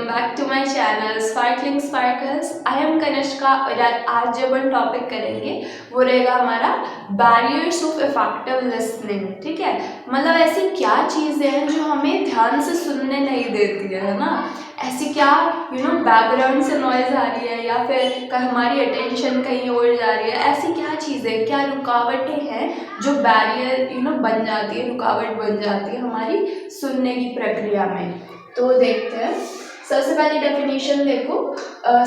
back to my channel Sparkling Sparkles. I am Kanishka और आज जो अपन टॉपिक करेंगे वो रहेगा हमारा बैरियर्स ऑफ इफेक्टिव लिसनिंग। ठीक है, मतलब ऐसी क्या चीज़ें हैं जो हमें ध्यान से सुनने नहीं देती है ना। ऐसी क्या बैकग्राउंड से नॉइज आ रही है या फिर हमारी अटेंशन कहीं और जा रही है। ऐसी क्या चीज़ें, क्या रुकावटें हैं जो बैरियर बन जाती है, रुकावट बन जाती है हमारी सुनने की प्रक्रिया में। तो देखते हैं, सबसे पहले डेफिनेशन देखो,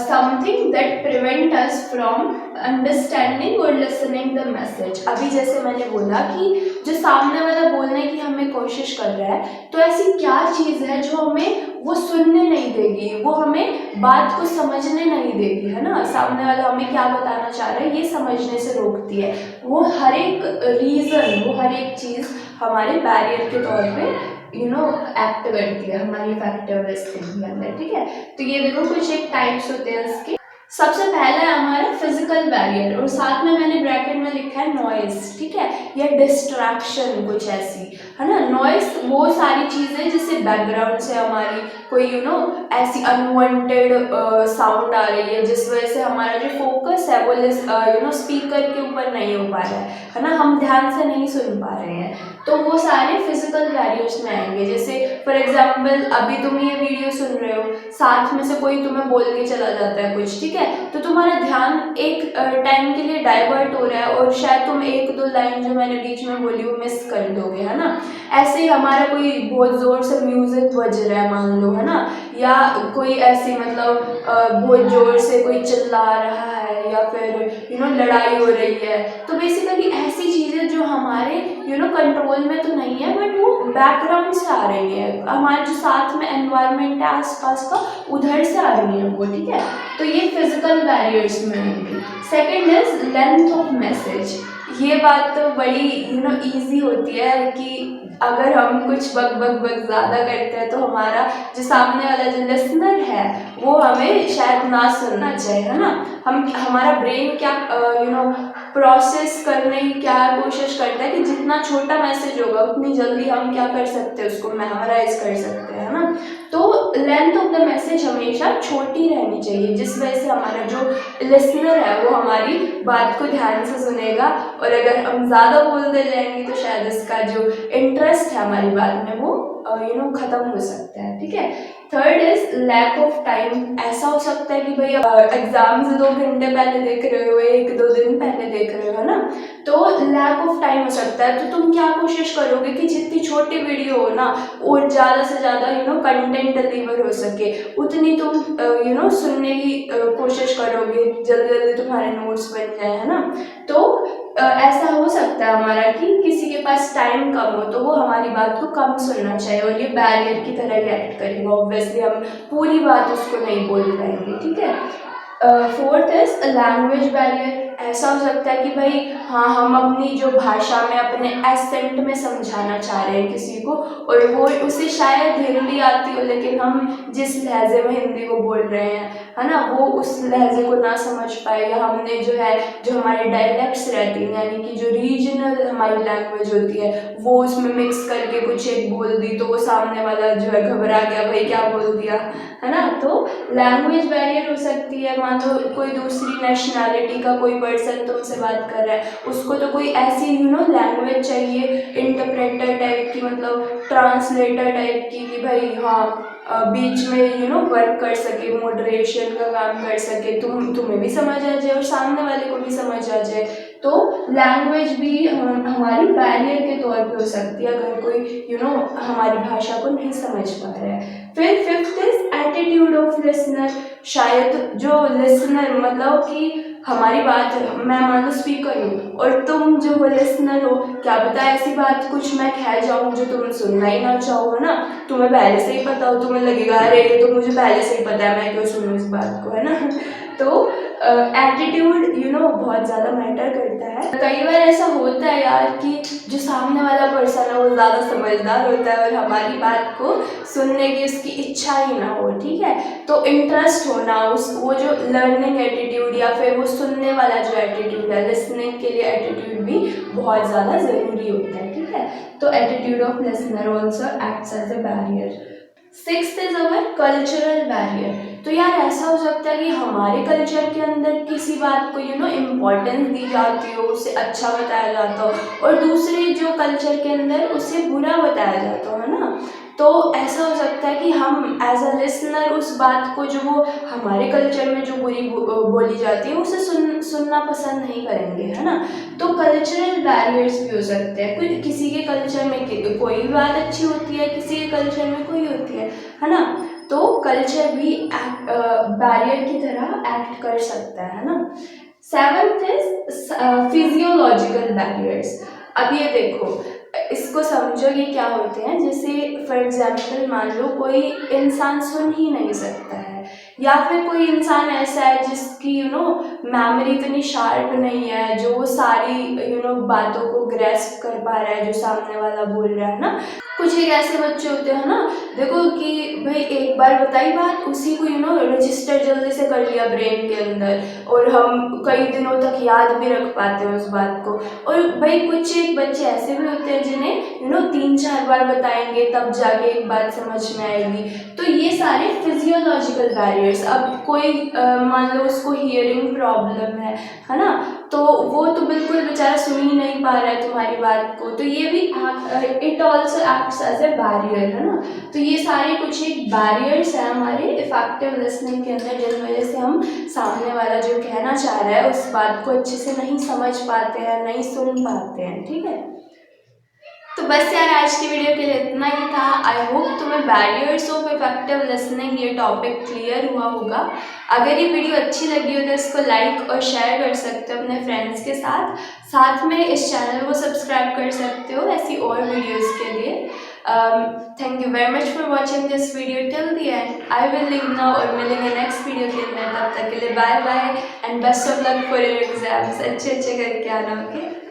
something that prevent us from understanding और लिसनिंग द मैसेज। अभी जैसे मैंने बोला कि जो सामने वाला बोलने की हमें कोशिश कर रहा है, तो ऐसी क्या चीज़ है जो हमें वो सुनने नहीं देगी, वो हमें बात को समझने नहीं देगी, है ना। सामने वाला हमें क्या बताना चाह रहा है ये समझने से रोकती है। वो हर एक रीज़न, वो हर एक चीज़ हमारे बैरियर के तौर पे एक्ट करती है हमारी इफेक्टिव लिसनिंग के अंदर। ठीक है, तो ये देखो कुछ एक टाइप्स होते हैं इसके। सबसे पहला है हमारा फिजिकल बैरियर और साथ में मैंने ब्रैकेट में लिखा है नॉइस। ठीक है, या डिस्ट्रैक्शन कुछ ऐसी, है ना। नॉइस वो सारी चीज़ें जिससे बैकग्राउंड से हमारी कोई ऐसी अनवांटेड साउंड आ रही है जिस वजह से हमारा जो फोकस है वो स्पीकर के ऊपर नहीं हो पा रहा है ना, हम ध्यान से नहीं सुन पा रहे हैं, तो वो सारे फिजिकल बैरियर्स में आएंगे। जैसे फॉर एग्जांपल अभी तुम ये वीडियो सुन रहे हो, साथ में से कोई तुम्हें बोल के चला जाता है कुछ, ठीक है, तो तुम्हारा ध्यान एक टाइम के लिए डाइवर्ट हो रहा है और शायद तुम एक दो लाइन जो मैंने बीच में बोली वो मिस कर दोगे, है ना। ऐसे ही हमारा कोई बहुत ज़ोर से म्यूज़िक बज रहा है मान लो, है ना, या कोई ऐसी मतलब बहुत ज़ोर से कोई चिल्ला रहा है या फिर लड़ाई हो रही है, तो बेसिकली ऐसी चीज़ें जो हमारे कंट्रोल में तो नहीं है बट वो बैकग्राउंड से आ रही है, हमारे जो साथ में एनवायरनमेंट है आसपास का उधर से आ रही है वो। ठीक है, तो ये फिजिकल बैरियर्स में होंगी। Second is length of message. ये बात तो बड़ी ईजी होती है कि अगर हम कुछ बक बक बक ज़्यादा करते हैं तो हमारा जो सामने वाला जो लिसनर है वो हमें शायद ना सुनना चाहिए, है ना। हमारा ब्रेन क्या प्रोसेस करने की क्या कोशिश करता है कि जितना छोटा मैसेज होगा उतनी जल्दी हम क्या कर सकते हैं, उसको मेमोराइज कर सकते हैं, है ना। तो लेंथ ऑफ द मैसेज हमेशा छोटी रहनी चाहिए जिस वजह से हमारा जो लिसनर है वो हमारी बात को ध्यान से सुनेगा, और अगर हम ज़्यादा बोलते जाएंगे तो शायद इसका जो इंटरेस्ट है हमारी बात में वो ख़त्म हो सकता है। ठीक है, third is lack of time. ऐसा हो सकता है कि भाई एग्जाम से 2 घंटे पहले देख रहे हो, 1-2 दिन पहले देख रहे हो, है ना, तो लैक ऑफ टाइम हो सकता है। तो तुम क्या कोशिश करोगे कि जितनी छोटी वीडियो हो ना और ज़्यादा से ज़्यादा कंटेंट डिलीवर हो सके उतनी तुम सुनने की कोशिश करोगे, जल्दी जल्दी तुम्हारे नोट्स बन जाए, है ना। तो ऐसा हो सकता है हमारा कि किसी के पास टाइम कम हो तो वो हमारी बात को कम सुनना चाहिए और ये बैरियर की तरह रिएक्ट करेगा। ऑब्वियसली हम पूरी बात उसको नहीं बोल पाएंगे। ठीक है, फोर्थ इज लैंग्वेज बैरियर। ऐसा हो सकता है कि भाई हाँ, हम अपनी जो भाषा में अपने एसेंट में समझाना चाह रहे हैं किसी को और वो उसे शायद हिंदी आती हो लेकिन हम जिस लहजे में हिंदी को बोल रहे हैं, है ना, वो उस लहजे को ना समझ पाए, या हमने जो हमारे डायलेक्ट्स रहती हैं यानी कि जो रीजनल हमारी लैंग्वेज होती है वो उसमें मिक्स करके कुछ एक बोल दी तो वो सामने वाला जो है घबरा गया, भाई क्या बोल दिया, है ना। तो लैंग्वेज बैरियर हो सकती है, मान लो कोई दूसरी नेशनैलिटी का कोई पर्सन तुमसे बात कर रहा है, उसको तो कोई ऐसी लैंग्वेज चाहिए इंटरप्रेटर टाइप की, मतलब ट्रांसलेटर टाइप की, कि भाई हाँ बीच में वर्क कर सके, मॉडरेशन का काम कर सके, तुम्हें भी समझ आ जाए और सामने वाले को भी समझ आ जाए। तो लैंग्वेज भी हमारी बैरियर के तौर पे हो सकती है अगर कोई हमारी भाषा को नहीं समझ पा रहा है। फिर fifth is attitude of listener. शायद जो लिसनर मतलब कि हमारी बात, मैं मान लो स्पीकर हूँ और तुम जो हो लिसनर हो, क्या पता ऐसी बात कुछ मैं कह जाऊँ जो तुम सुनना ही ना चाहो, है ना। तुम्हें पहले से ही पता हो, तुम्हें लगेगा अरे ये तो मुझे पहले से ही पता है, मैं क्यों सुनूँ इस बात को, है ना। तो एटीट्यूड बहुत ज़्यादा मैटर करता है। कई बार ऐसा होता है यार कि जो सामने वाला पर्सन है वो ज़्यादा समझदार होता है और हमारी बात को सुनने की उसकी इच्छा ही ना हो। ठीक है, तो इंटरेस्ट होना वो जो लर्निंग एटीट्यूड या फिर वो सुनने वाला जो एटीट्यूड है, लिसनिंग के लिए एटीट्यूड भी बहुत ज़्यादा ज़रूरी होता है। ठीक है, तो attitude of listener also acts as a barrier. Sixth is our cultural barrier. तो यार ऐसा हो सकता है कि हमारे कल्चर के अंदर किसी बात को इम्पोर्टेंस दी जाती हो, उसे अच्छा बताया जाता हो, और दूसरे जो कल्चर के अंदर उसे बुरा बताया जाता हो, है ना। तो ऐसा हो सकता है कि हम एज अ लिसनर उस बात को जो वो हमारे कल्चर में जो बुरी बोली जाती है उसे सुनना पसंद नहीं करेंगे, है ना। तो कल्चरल बैरियर्स भी हो सकते हैं, कोई किसी के कल्चर में कोई भी बात अच्छी होती है, किसी के कल्चर में कोई होती है ना। तो कल्चर भी बैरियर की तरह एक्ट कर सकता है ना। Seventh is physiological barriers. अब ये देखो, इसको समझो ये क्या होते हैं। जैसे फॉर एग्जाम्पल मान लो कोई इंसान सुन ही नहीं सकता है, या फिर कोई इंसान ऐसा है जिसकी मेमोरी इतनी शार्प नहीं है, जो वो सारी बातों को ग्रेस्प कर पा रहा है जो सामने वाला बोल रहा है ना। कुछ एक ऐसे बच्चे होते हैं ना, देखो कि भाई एक बार बताई बात, उसी को रजिस्टर जल्दी से कर लिया ब्रेन के अंदर, और हम कई दिनों तक याद भी रख पाते हैं उस बात को। और भाई कुछ एक बच्चे ऐसे भी होते हैं जिन्हें 3-4 बार बताएंगे तब जाके एक बात समझ में आएगी। तो ये सारे फिजियोलॉजिकल बैरियर्स। अब कोई मान लो उसको हियरिंग प्रॉब्लम है ना, तो वो तो बिल्कुल बेचारा सुन ही नहीं पा रहा है तुम्हारी बात को, तो ये भी it also acts as a barrier, है ना। तो ये सारे कुछ एक बैरियर्स हैं हमारे इफेक्टिव लिसनिंग के अंदर, जिस वजह से हम सामने वाला जो कहना चाह रहा है उस बात को अच्छे से नहीं समझ पाते हैं, नहीं सुन पाते हैं, ठीक है। तो बस यार आज की वीडियो के लिए इतना ही था। आई होप तुम्हें बैरियर्स ऑफ इफेक्टिव लिसनिंग ये टॉपिक क्लियर हुआ होगा। अगर ये वीडियो अच्छी लगी हो तो इसको लाइक और शेयर कर सकते हो अपने फ्रेंड्स के साथ। साथ में इस चैनल को सब्सक्राइब कर सकते हो ऐसी और वीडियोस के लिए। Thank you very much for watching this video till the end. I will leave now और मिलेंगे नेक्स्ट वीडियो के अंदर। तब तक के लिए bye bye and best of luck for your exams. अच्छे करके आना, ओके।